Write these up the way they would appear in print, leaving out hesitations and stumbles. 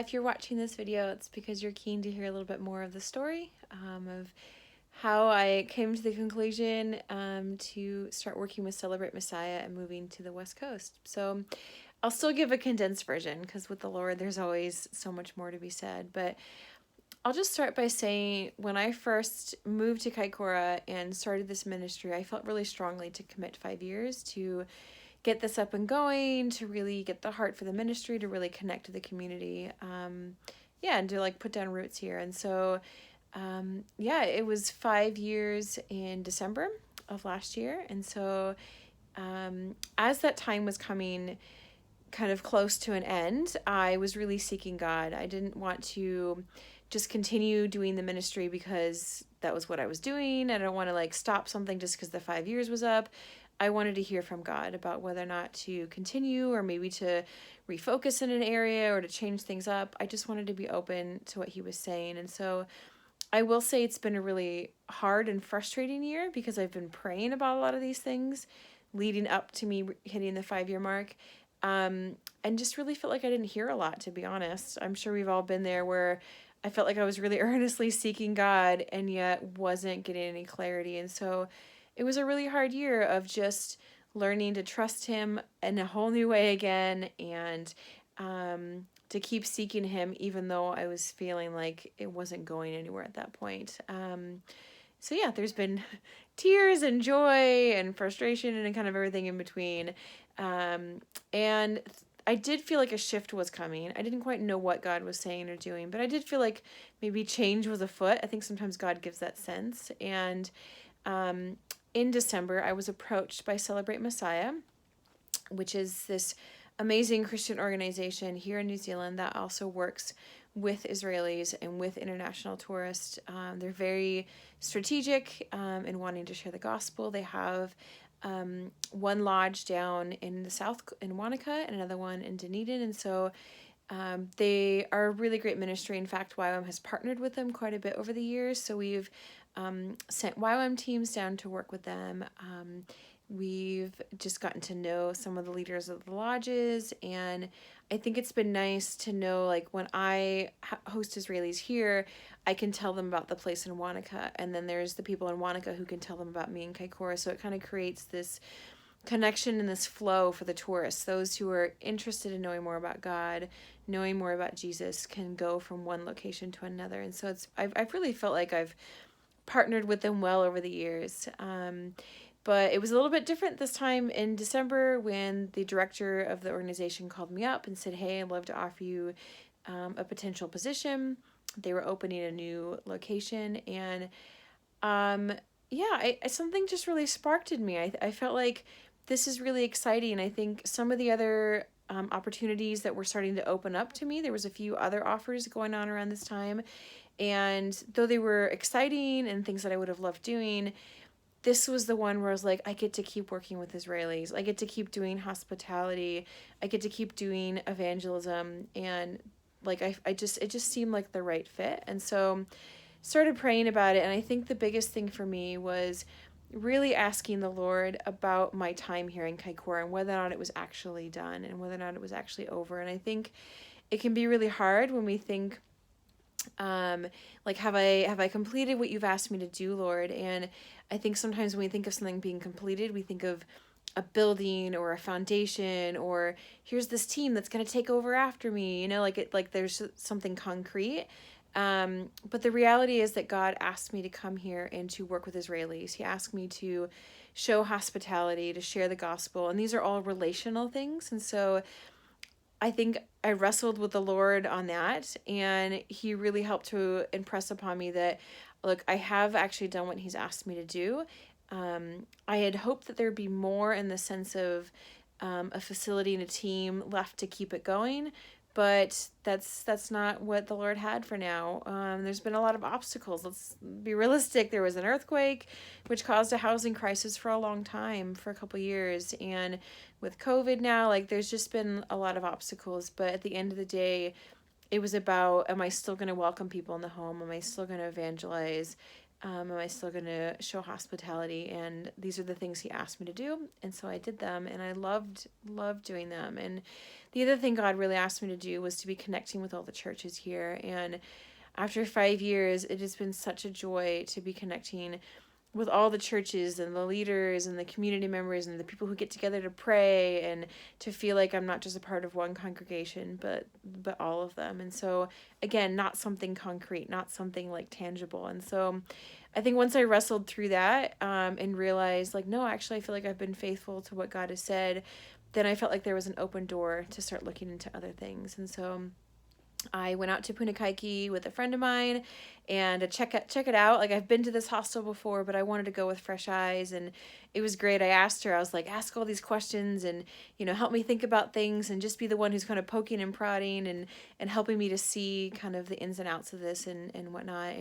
if you're watching this video, it's because you're keen to hear a little bit more of the story of how I came to the conclusion to start working with Celebrate Messiah and moving to the West Coast. So I'll still give a condensed version because with the Lord, there's always so much more to be said. But I'll just start by saying when I first moved to Kaikoura and started this ministry, I felt really strongly to commit 5 years to get this up and going, to really get the heart for the ministry, to really connect to the community. And to like put down roots here. And so, it was 5 years in December of last year. And so, as that time was coming kind of close to an end, I was really seeking God. I didn't want to just continue doing the ministry because that was what I was doing. I don't want to like stop something just because the 5 years was up. I wanted to hear from God about whether or not to continue or maybe to refocus in an area or to change things up. I just wanted to be open to what he was saying. And so I will say it's been a really hard and frustrating year because I've been praying about a lot of these things leading up to me hitting the 5 year mark. And just really felt like I didn't hear a lot, to be honest. I'm sure we've all been there where I felt like I was really earnestly seeking God and yet wasn't getting any clarity. And so it was a really hard year of just learning to trust him in a whole new way again and to keep seeking him even though I was feeling like it wasn't going anywhere at that point. There's been tears and joy and frustration and kind of everything in between. And I did feel like a shift was coming. I didn't quite know what God was saying or doing, but I did feel like maybe change was afoot. I think sometimes God gives that sense. And in December, I was approached by Celebrate Messiah, which is this amazing Christian organization here in New Zealand that also works with Israelis and with international tourists. They're very strategic in wanting to share the gospel. They have one lodge down in the south in Wanaka and another one in Dunedin. And so they are a really great ministry. In fact, YWAM has partnered with them quite a bit over the years. So we've sent YWAM teams down to work with them. We've just gotten to know some of the leaders of the lodges, and I think it's been nice to know, like, when I host Israelis here, I can tell them about the place in Wanaka, and then there's the people in Wanaka who can tell them about me in Kaikoura, so it kind of creates this connection and this flow for the tourists. Those who are interested in knowing more about God, knowing more about Jesus, can go from one location to another, and so I've really felt like I've partnered with them well over the years. But it was a little bit different this time in December when the director of the organization called me up and said, hey, I'd love to offer you a potential position. They were opening a new location. And something just really sparked in me. I felt like this is really exciting. I think some of the other opportunities that were starting to open up to me, there was a few other offers going on around this time. And though they were exciting and things that I would have loved doing, this was the one where I was like, I get to keep working with Israelis. I get to keep doing hospitality. I get to keep doing evangelism. And like, it just seemed like the right fit. And so started praying about it. And I think the biggest thing for me was really asking the Lord about my time here in Kaikoura and whether or not it was actually done and whether or not it was actually over. And I think it can be really hard when we think, have I completed what you've asked me to do, Lord? And I think sometimes when we think of something being completed, we think of a building or a foundation, or here's this team that's going to take over after me, like there's something concrete. But the reality is that God asked me to come here and to work with Israelis. He asked me to show hospitality, to share the gospel, and these are all relational things. And so I think I wrestled with the Lord on that, and he really helped to impress upon me that, look, I have actually done what he's asked me to do. I had hoped that there'd be more in the sense of a facility and a team left to keep it going, but that's not what the Lord had for now. There's been a lot of obstacles. Let's be realistic. There was an earthquake, which caused a housing crisis for a long time, for a couple years. And with COVID now, like, there's just been a lot of obstacles. But at the end of the day, it was about, am I still going to welcome people in the home? Am I still going to evangelize? Am I still going to show hospitality? And these are the things he asked me to do. And so I did them, and I loved doing them. And the other thing God really asked me to do was to be connecting with all the churches here. And after 5 years, it has been such a joy to be connecting with all the churches and the leaders and the community members and the people who get together to pray, and to feel like I'm not just a part of one congregation, but all of them. And so again, not something concrete, not something like tangible. And so I think once I wrestled through that, and realized like, no, actually I feel like I've been faithful to what God has said, then I felt like there was an open door to start looking into other things. And so I went out to Punakaiki with a friend of mine and to check it out. Like, I've been to this hostel before, but I wanted to go with fresh eyes, and it was great. I asked her, I was like, ask all these questions and, help me think about things, and just be the one who's kind of poking and prodding and helping me to see kind of the ins and outs of this and whatnot.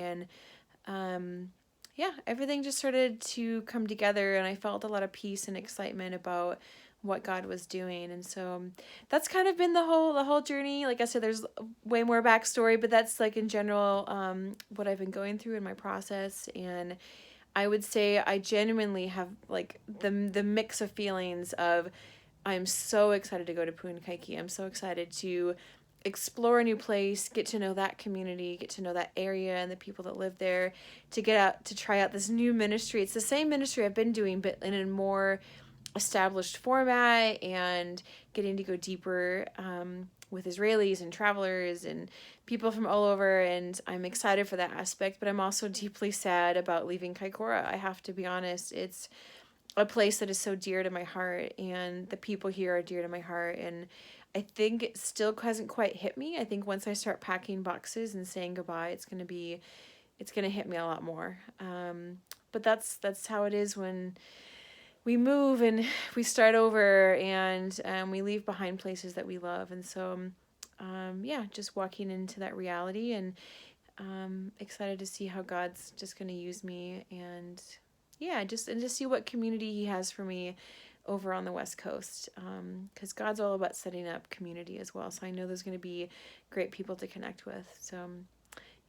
And yeah, everything just started to come together, and I felt a lot of peace and excitement about what God was doing. And so that's kind of been the whole journey. Like I said, there's way more backstory, but that's like in general what I've been going through in my process. And I would say I genuinely have like the mix of feelings of, I'm so excited to go to Punakaiki. I'm so excited to explore a new place, get to know that community, get to know that area and the people that live there, to get out to try out this new ministry. It's the same ministry I've been doing, but in a more established format, and getting to go deeper with Israelis and travelers and people from all over. And I'm excited for that aspect, but I'm also deeply sad about leaving Kaikoura. I have to be honest. It's a place that is so dear to my heart, and the people here are dear to my heart. And I think it still hasn't quite hit me. I think once I start packing boxes and saying goodbye, it's going to hit me a lot more. But that's how it is when we move and we start over, and we leave behind places that we love. And so, yeah, just walking into that reality, and excited to see how God's just going to use me, and yeah, just see what community He has for me over on the West Coast, because God's all about setting up community as well. So I know there's going to be great people to connect with. So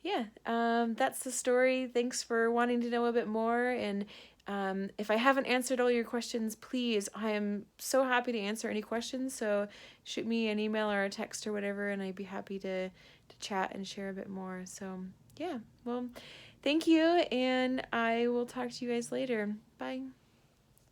yeah, that's the story. Thanks for wanting to know a bit more. And if I haven't answered all your questions, please, I am so happy to answer any questions. So shoot me an email or a text or whatever, and I'd be happy to chat and share a bit more. So yeah, well, thank you, and I will talk to you guys later. Bye.